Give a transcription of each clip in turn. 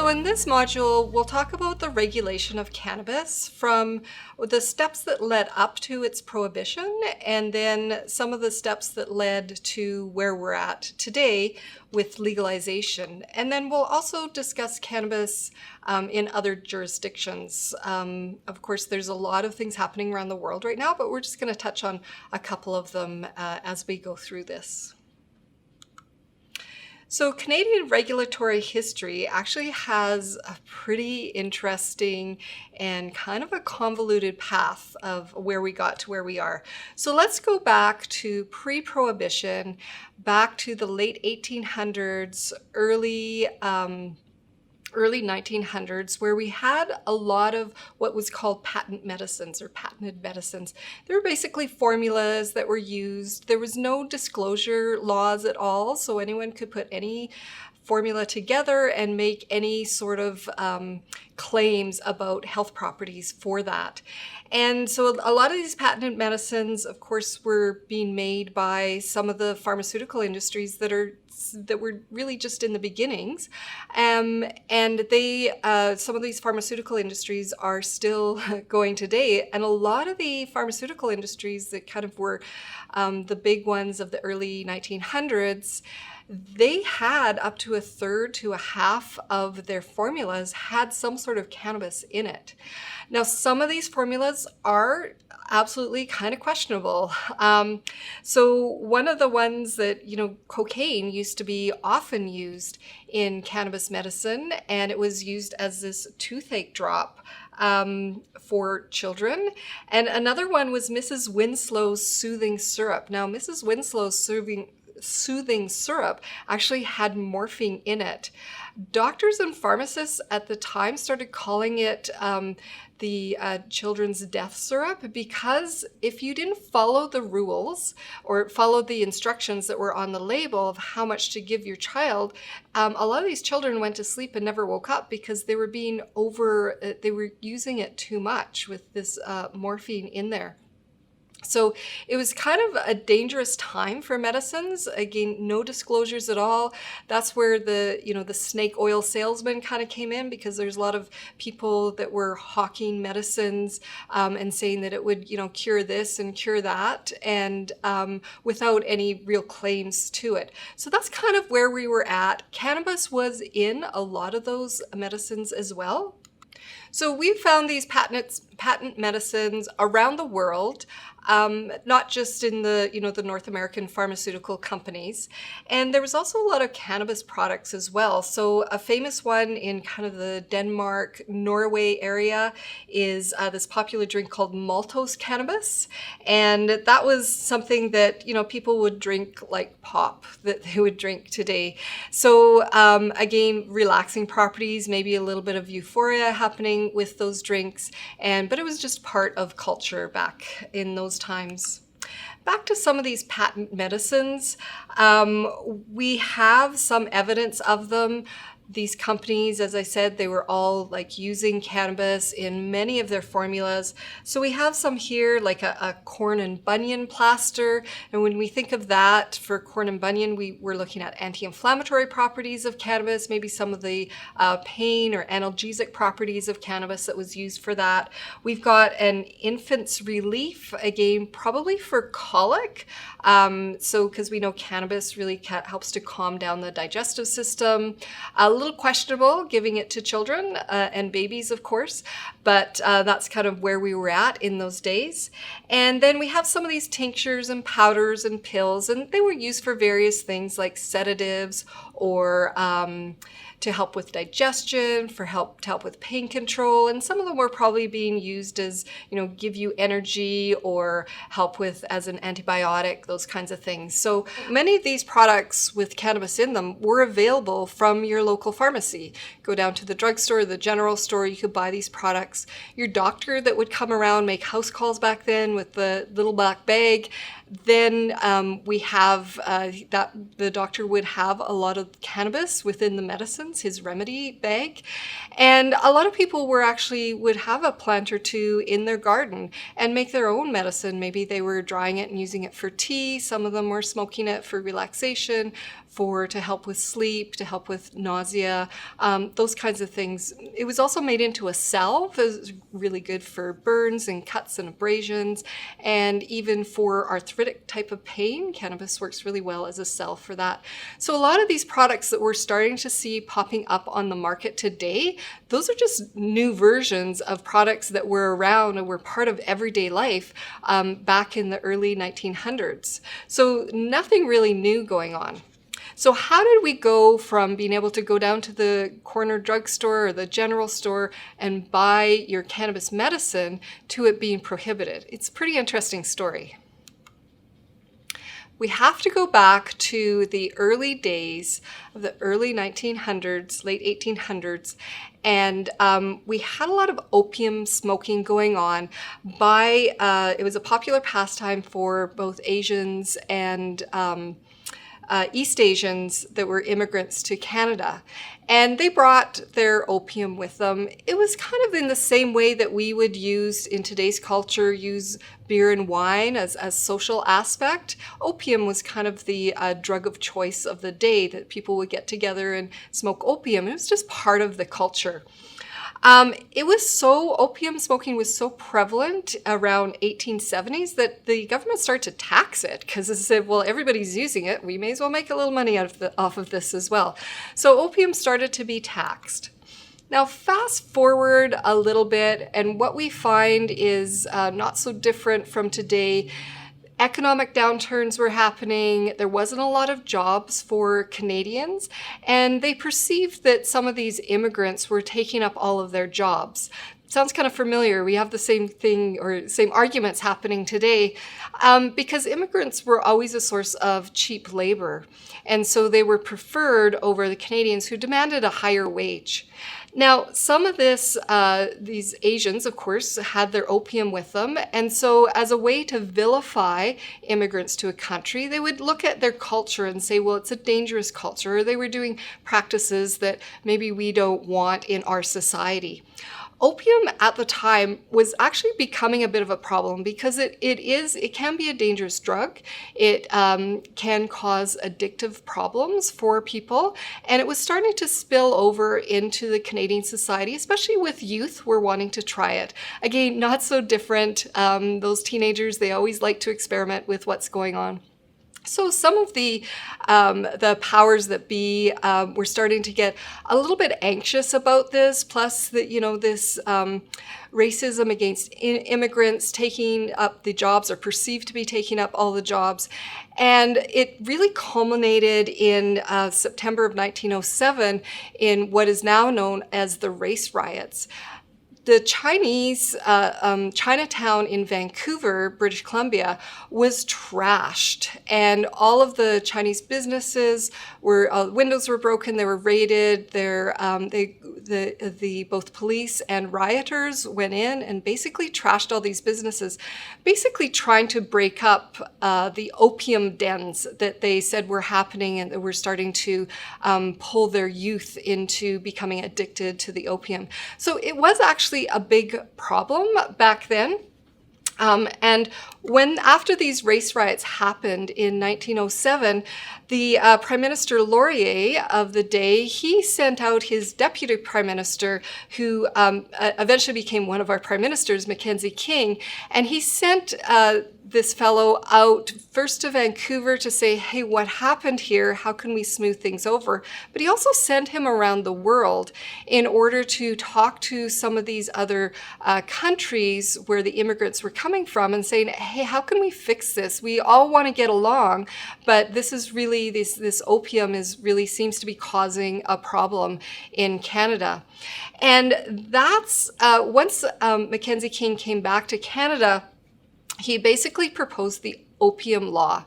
So in this module, we'll talk about the regulation of cannabis from the steps that led up to its prohibition and then some of the steps that led to where we're at today with legalization. And then we'll also discuss cannabis in other jurisdictions. Of course, there's a lot of things happening around the world right now, but we're just going to touch on a couple of them as we go through this. So Canadian regulatory history actually has a pretty interesting and kind of a convoluted path of where we got to where we are. So let's go back to pre-prohibition, back to the late 1800s, early 1900s, where we had a lot of what was called patent medicines or patented medicines. They were basically formulas that were used. There was no disclosure laws at all, so anyone could put any formula together and make any sort of claims about health properties for that. And so a lot of these patented medicines, of course, were being made by some of the pharmaceutical industries that were really just in the beginnings. And some of these pharmaceutical industries are still going today. And a lot of the pharmaceutical industries that kind of were the big ones of the early 1900s, they had up to a third to a half of their formulas had some sort of cannabis in it. Now, some of these formulas are absolutely kind of questionable. So one of the ones that, cocaine used to be often used in cannabis medicine, and it was used as this toothache drop for children. And another one was Mrs. Winslow's soothing syrup. Now, Mrs. Winslow's soothing syrup actually had morphine in it. Doctors and pharmacists at the time started calling it the children's death syrup, because if you didn't follow the rules or follow the instructions that were on the label of how much to give your child, a lot of these children went to sleep and never woke up because they were they were using it too much with this morphine in there. So it was kind of a dangerous time for medicines. Again, no disclosures at all. That's where the snake oil salesman kind of came in, because there's a lot of people that were hawking medicines and saying that it would, cure this and cure that, and without any real claims to it. So that's kind of where we were at. Cannabis was in a lot of those medicines as well. So we found these patent medicines around the world, not just in the North American pharmaceutical companies. And there was also a lot of cannabis products as well. So a famous one in kind of the Denmark, Norway area is this popular drink called maltose cannabis. And that was something that, people would drink like pop that they would drink today. So again, relaxing properties, maybe a little bit of euphoria happening with those drinks. But it was just part of culture back in those times. Back to some of these patent medicines, we have some evidence of them. These companies, as I said, they were all like using cannabis in many of their formulas. So we have some here, like a corn and bunion plaster. And when we think of that for corn and bunion, we're looking at anti-inflammatory properties of cannabis, maybe some of the pain or analgesic properties of cannabis that was used for that. We've got an infant's relief, again, probably for colic. Because we know cannabis really helps to calm down the digestive system. A little questionable giving it to children and babies, of course, but that's kind of where we were at in those days. And then we have some of these tinctures and powders and pills, and they were used for various things like sedatives or to help with digestion, to help with pain control, and some of them were probably being used as, give you energy or help with as an antibiotic, those kinds of things. So many of these products with cannabis in them were available from your local pharmacy. Go down to the drugstore, the general store, you could buy these products. Your doctor that would come around, make house calls back then with the little black bag. Then we have that the doctor would have a lot of cannabis within the medicines, his remedy bag. And a lot of people would have a plant or two in their garden and make their own medicine. Maybe they were drying it and using it for tea. Some of them were smoking it for relaxation, to help with sleep, to help with nausea, those kinds of things. It was also made into a salve. It was really good for burns and cuts and abrasions, and even for arthritic type of pain. Cannabis works really well as a salve for that. So a lot of these products that we're starting to see popping up on the market today, those are just new versions of products that were around and were part of everyday life back in the early 1900s. So nothing really new going on. So how did we go from being able to go down to the corner drugstore or the general store and buy your cannabis medicine to it being prohibited? It's a pretty interesting story. We have to go back to the early days of the early 1900s, late 1800s, and we had a lot of opium smoking going on. It was a popular pastime for both Asians and East Asians that were immigrants to Canada, and they brought their opium with them. It was kind of in the same way that we would use in today's culture, use beer and wine as social aspect. Opium was kind of the drug of choice of the day, that people would get together and smoke opium. It was just part of the culture. Opium smoking was so prevalent around 1870s that the government started to tax it, because it said, well, everybody's using it, we may as well make a little money off of this as well. So opium started to be taxed. Now fast forward a little bit, and what we find is not so different from today. Economic downturns were happening. There wasn't a lot of jobs for Canadians, and they perceived that some of these immigrants were taking up all of their jobs. Sounds kind of familiar. We have the same thing or same arguments happening today because immigrants were always a source of cheap labor. And so they were preferred over the Canadians who demanded a higher wage. Now, some of these Asians, of course, had their opium with them. And so as a way to vilify immigrants to a country, they would look at their culture and say, well, it's a dangerous culture, or they were doing practices that maybe we don't want in our society. Opium at the time was actually becoming a bit of a problem because it can be a dangerous drug. It can cause addictive problems for people, and it was starting to spill over into the Canadian society, especially with youth who were wanting to try it. Again, not so different. Those teenagers, they always like to experiment with what's going on. So some of the powers that be were starting to get a little bit anxious about this, plus this racism against immigrants taking up the jobs, or perceived to be taking up all the jobs. And it really culminated in September of 1907 in what is now known as the race riots. The Chinatown in Vancouver, British Columbia, was trashed, and all of the Chinese businesses windows were broken. They were raided. Both police and rioters went in and basically trashed all these businesses, basically trying to break up the opium dens that they said were happening and that were starting to pull their youth into becoming addicted to the opium. So it was actually a big problem back then. And after these race riots happened in 1907, the Prime Minister Laurier of the day, he sent out his deputy prime minister, who eventually became one of our prime ministers, Mackenzie King, and he sent this fellow out first to Vancouver to say, hey, what happened here? How can we smooth things over? But he also sent him around the world in order to talk to some of these other countries where the immigrants were coming from and saying, hey, how can we fix this? We all want to get along, but this is really, this opium really seems to be causing a problem in Canada. And that's, once Mackenzie King came back to Canada, he basically proposed the opium law.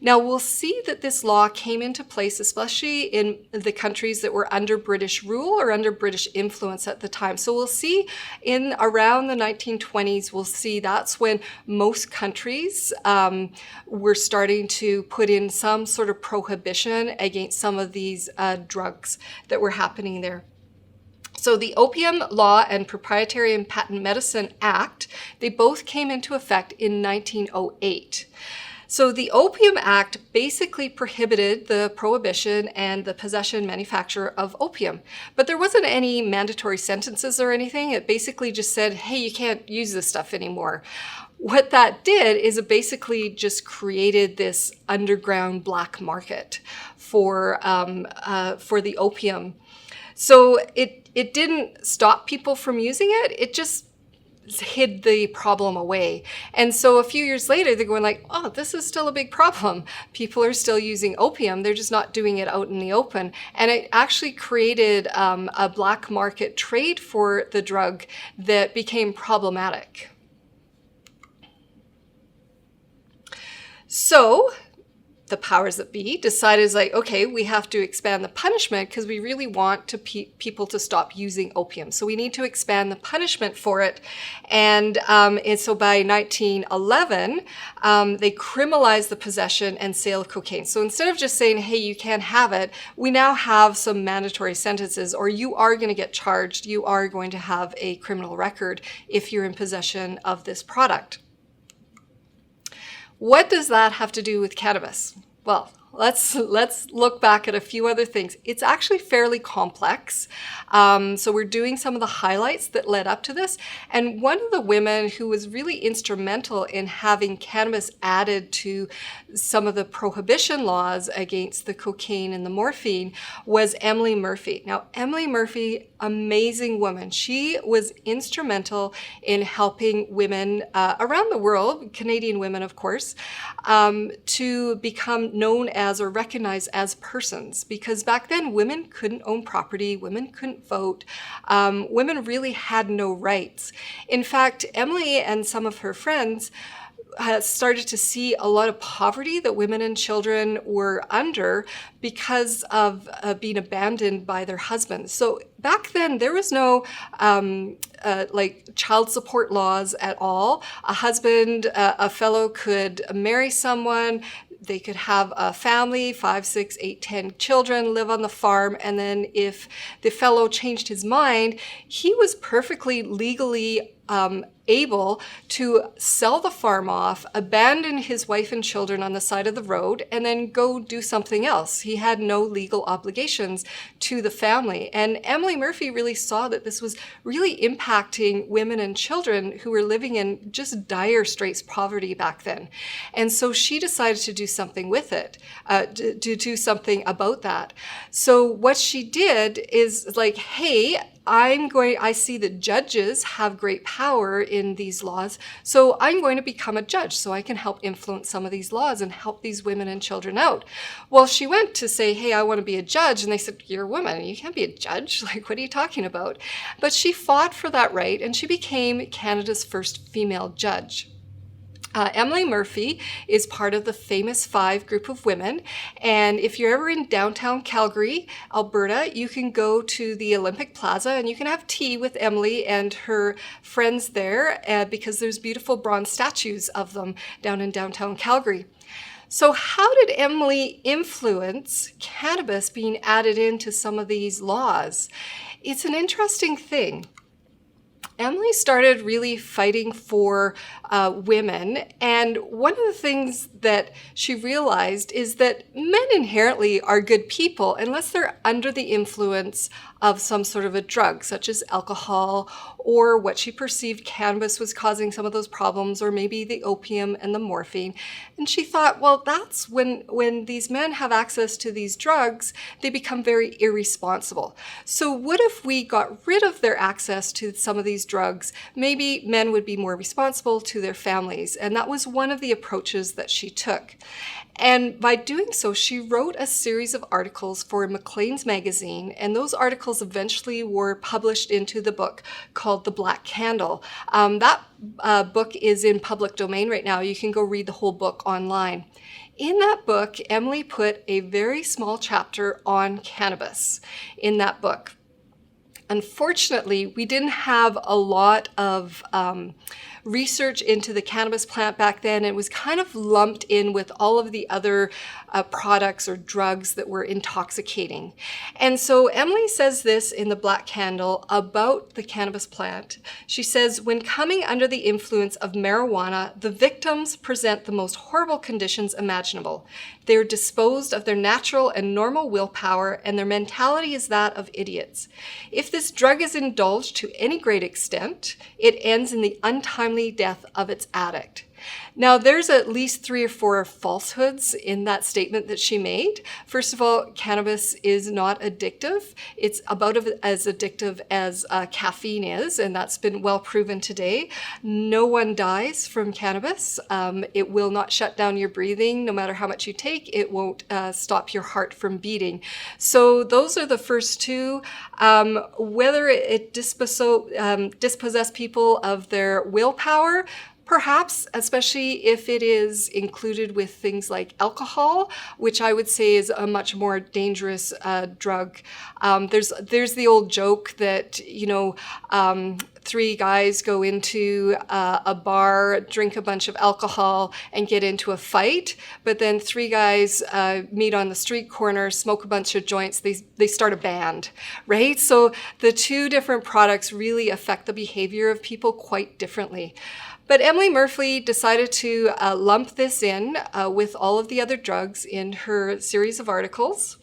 Now we'll see that this law came into place, especially in the countries that were under British rule or under British influence at the time. So we'll see in around the 1920s, we'll see that's when most countries were starting to put in some sort of prohibition against some of these drugs that were happening there. So the Opium Law and Proprietary and Patent Medicine Act, they both came into effect in 1908. So the Opium Act basically prohibited the prohibition and the possession and manufacture of opium. But there wasn't any mandatory sentences or anything. It basically just said, hey, you can't use this stuff anymore. What that did is it basically just created this underground black market for the opium. So it didn't stop people from using it. It just hid the problem away. And so a few years later, they're going like, oh, this is still a big problem. People are still using opium. They're just not doing it out in the open. And it actually created a black market trade for the drug that became problematic. So the powers that be decided, like, okay, we have to expand the punishment because we really want people to stop using opium. So we need to expand the punishment for it. And so by 1911, they criminalized the possession and sale of cocaine. So instead of just saying, hey, you can't have it, we now have some mandatory sentences, or you are going to get charged. You are going to have a criminal record if you're in possession of this product. What does that have to do with cannabis? Well, let's look back at a few other things. It's actually fairly complex. So we're doing some of the highlights that led up to this. And one of the women who was really instrumental in having cannabis added to some of the prohibition laws against the cocaine and the morphine was Emily Murphy. Now, Emily Murphy, amazing woman. She was instrumental in helping women around the world, Canadian women, of course, to become known as or recognized as persons. Because back then, women couldn't own property, women couldn't vote, women really had no rights. In fact, Emily and some of her friends started to see a lot of poverty that women and children were under because of being abandoned by their husbands. So back then, there was no like child support laws at all. A husband, a fellow could marry someone, they could have a family, 5, 6, 8, 10 children, live on the farm, and then if the fellow changed his mind, he was perfectly legally able to sell the farm off, abandon his wife and children on the side of the road, and then go do something else. He had no legal obligations to the family. And Emily Murphy really saw that this was really impacting women and children who were living in just dire straits poverty back then. And so she decided to do something with it, to do something about that. So what she did is like, hey, I see that judges have great power in these laws, so I'm going to become a judge so I can help influence some of these laws and help these women and children out. Well, she went to say, hey, I want to be a judge, and they said, you're a woman, you can't be a judge, like, what are you talking about? But she fought for that right, and she became Canada's first female judge. Emily Murphy is part of the Famous Five group of women, and if you're ever in downtown Calgary, Alberta, you can go to the Olympic Plaza and you can have tea with Emily and her friends there because there's beautiful bronze statues of them down in downtown Calgary. So how did Emily influence cannabis being added into some of these laws? It's an interesting thing. Emily started really fighting for women, and one of the things that she realized is that men inherently are good people unless they're under the influence of some sort of a drug, such as alcohol, or what she perceived cannabis was causing some of those problems, or maybe the opium and the morphine. And she thought, well, that's when these men have access to these drugs, they become very irresponsible. So what if we got rid of their access to some of these drugs? Maybe men would be more responsible to their families. And that was one of the approaches that she took. And by doing so, she wrote a series of articles for Maclean's magazine, and those articles eventually were published into the book called The Black Candle. That book is in public domain right now. You can go read the whole book online. In that book, Emily put a very small chapter on cannabis in that book. Unfortunately, we didn't have a lot of research into the cannabis plant back then. It was kind of lumped in with all of the other products or drugs that were intoxicating. And so Emily says this in The Black Candle about the cannabis plant. She says, when coming under the influence of marijuana, the victims present the most horrible conditions imaginable. They are disposed of their natural and normal willpower, and their mentality is that of idiots. If this drug is indulged to any great extent, it ends in the untimely death of its addict. Now, there's at least 3 or 4 falsehoods in that statement that she made. First of all, cannabis is not addictive. It's about as addictive as caffeine is, and that's been well proven today. No one dies from cannabis. It will not shut down your breathing. No matter how much you take, it won't stop your heart from beating. So those are the first 2. Whether it dispossess people of their willpower, perhaps, especially if it is included with things like alcohol, which I would say is a much more dangerous drug. There's the old joke that, 3 guys go into a bar, drink a bunch of alcohol, and get into a fight. But then 3 guys meet on the street corner, smoke a bunch of joints, they start a band, right? So the 2 different products really affect the behavior of people quite differently. But Emily Murphy decided to lump this in with all of the other drugs in her series of articles.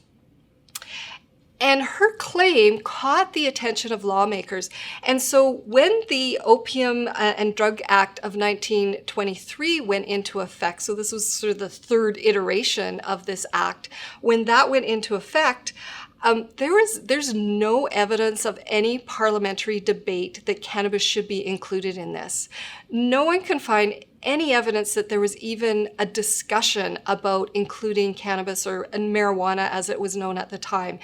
And her claim caught the attention of lawmakers. And so when the Opium and Drug Act of 1923 went into effect, so this was sort of the 3rd iteration of this act, when that went into effect, there's no evidence of any parliamentary debate that cannabis should be included in this. No one can find any evidence that there was even a discussion about including cannabis or marijuana as it was known at the time.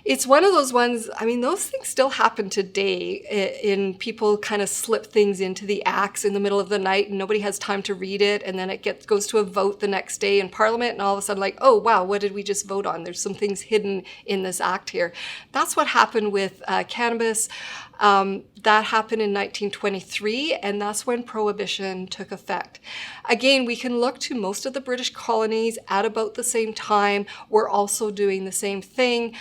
It's one of those ones, those things still happen today in people kind of slip things into the acts in the middle of the night and nobody has time to read it, and then it goes to a vote the next day in Parliament, and all of a sudden like, oh wow, what did we just vote on? There's some things hidden in this act here. That's what happened with cannabis. That happened in 1923, and that's when Prohibition took effect. Again, we can look to most of the British colonies at about the same time. We're also doing the same thing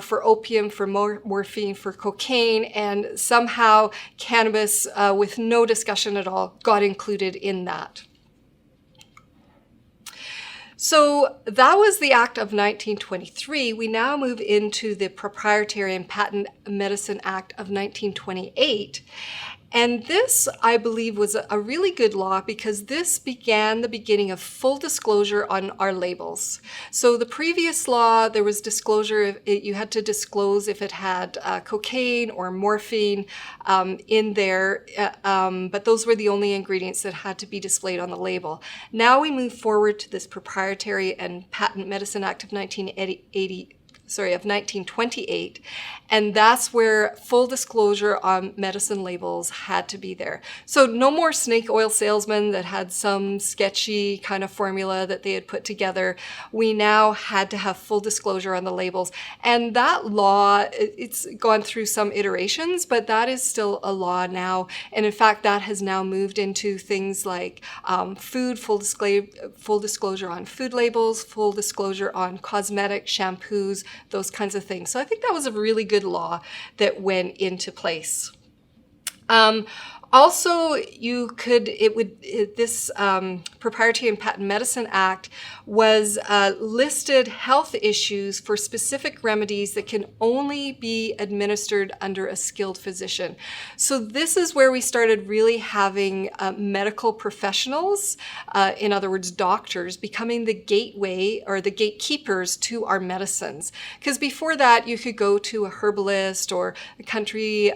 for opium, for morphine, for cocaine, and somehow cannabis, with no discussion at all, got included in that. So that was the Act of 1923. We now move into the Proprietary and Patent Medicine Act of 1928. And this, I believe, was a really good law because this began the beginning of full disclosure on our labels. So the previous law, there was disclosure, you had to disclose if it had cocaine or morphine in there, but those were the only ingredients that had to be displayed on the label. Now we move forward to this Proprietary and Patent Medicine Act of 1928, and that's where full disclosure on medicine labels had to be there. So no more snake oil salesmen that had some sketchy kind of formula that they had put together. We now had to have full disclosure on the labels, and that law, it's gone through some iterations, but that is still a law now. And in fact, that has now moved into things like food, full disclosure on food labels, full disclosure on cosmetics, shampoos, those kinds of things. So I think that was a really good law that went into place. Also, this Proprietary and Patent Medicine Act was listed health issues for specific remedies that can only be administered under a skilled physician. So this is where we started really having medical professionals, in other words, doctors, becoming the gateway or the gatekeepers to our medicines. Because before that, you could go to a herbalist or a country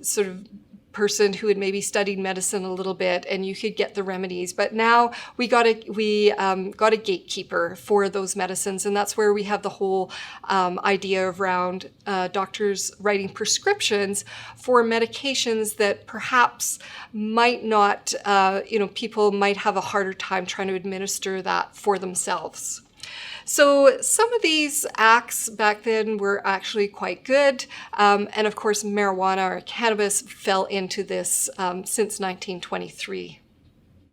sort of person who had maybe studied medicine a little bit, and you could get the remedies. But now we got a gatekeeper for those medicines, and that's where we have the whole idea around doctors writing prescriptions for medications that perhaps might not, people might have a harder time trying to administer that for themselves. So some of these acts back then were actually quite good. And of course, marijuana or cannabis fell into this since 1923.